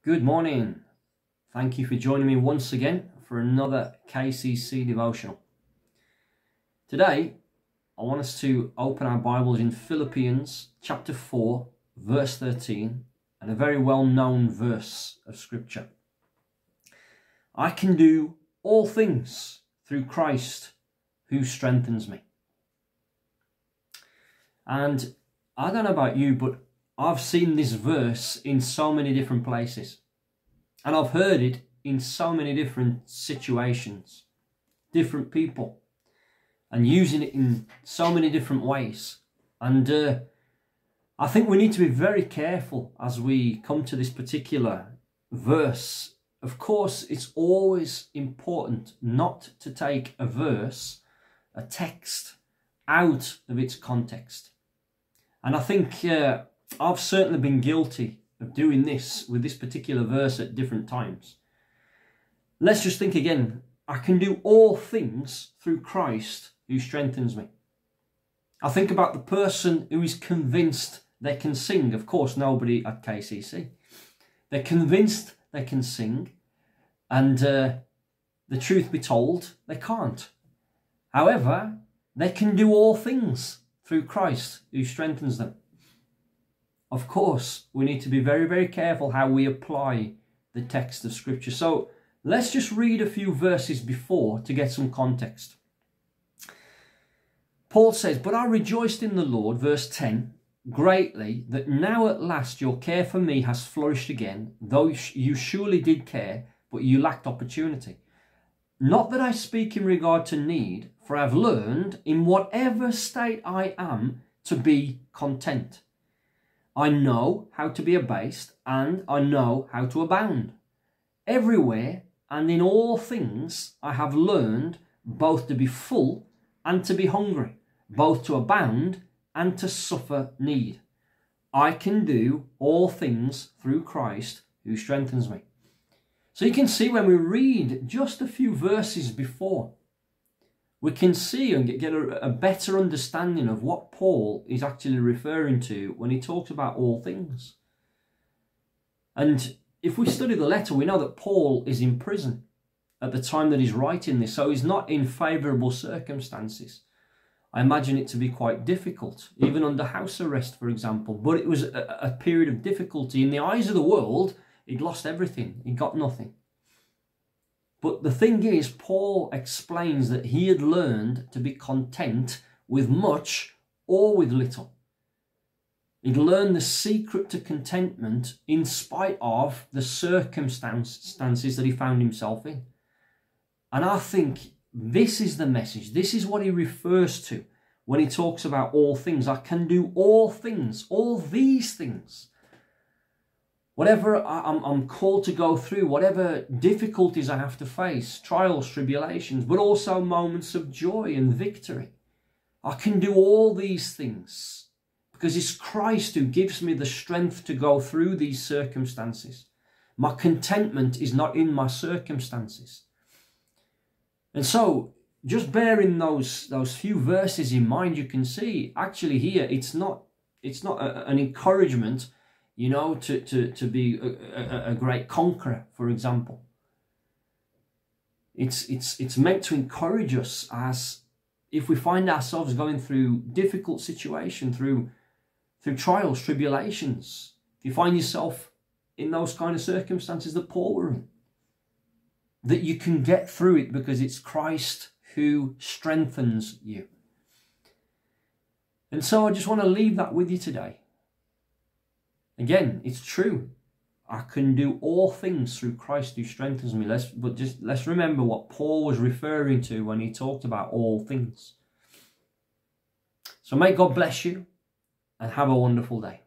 Good morning. Thank you for joining me once again for another KCC devotional. Today, I want us to open our Bibles in Philippians chapter 4, verse 13, and a very well-known verse of Scripture. I can do all things through Christ who strengthens me. And I don't know about you, but I've seen this verse in so many different places. And I've heard it in so many different situations, different people, and using it in so many different ways. And I think we need to be very careful as we come to this particular verse. Of course, it's always important not to take a verse, a text, out of its context. And I think I've certainly been guilty of doing this with this particular verse at different times. Let's just think again. I can do all things through Christ who strengthens me. I think about the person who is convinced they can sing. Of course, nobody at KCC. They're convinced they can sing, and the truth be told, they can't. However, they can do all things through Christ who strengthens them. Of course, we need to be very, very careful how we apply the text of Scripture. So let's just read a few verses before to get some context. Paul says, "But I rejoiced in the Lord," verse 10, "greatly, that now at last your care for me has flourished again, though you surely did care, but you lacked opportunity. Not that I speak in regard to need, for I have learned in whatever state I am to be content. I know how to be abased, and I know how to abound. Everywhere and in all things I have learned both to be full and to be hungry, both to abound and to suffer need. I can do all things through Christ who strengthens me." So you can see when we read just a few verses before, we can see and get a better understanding of what Paul is actually referring to when he talks about all things. And if we study the letter, we know that Paul is in prison at the time that he's writing this, so he's not in favourable circumstances. I imagine it to be quite difficult, even under house arrest, for example. But it was a period of difficulty. In the eyes of the world, he'd lost everything. He got nothing. But the thing is, Paul explains that he had learned to be content with much or with little. He'd learned the secret to contentment in spite of the circumstances that he found himself in. And I think this is the message. This is what he refers to when he talks about all things. I can do all things, all these things. Whatever I'm called to go through, whatever difficulties I have to face, trials, tribulations, but also moments of joy and victory. I can do all these things because it's Christ who gives me the strength to go through these circumstances. My contentment is not in my circumstances. And so, just bearing those few verses in mind, you can see actually here it's not an encouragement, you know, to be a great conqueror, for example. It's meant to encourage us as if we find ourselves going through difficult situations, through trials, tribulations. If you find yourself in those kind of circumstances that Paul were in, that you can get through it because it's Christ who strengthens you. And so I just want to leave that with you today. Again, it's true. I can do all things through Christ who strengthens me. Let's remember what Paul was referring to when he talked about all things. So may God bless you and have a wonderful day.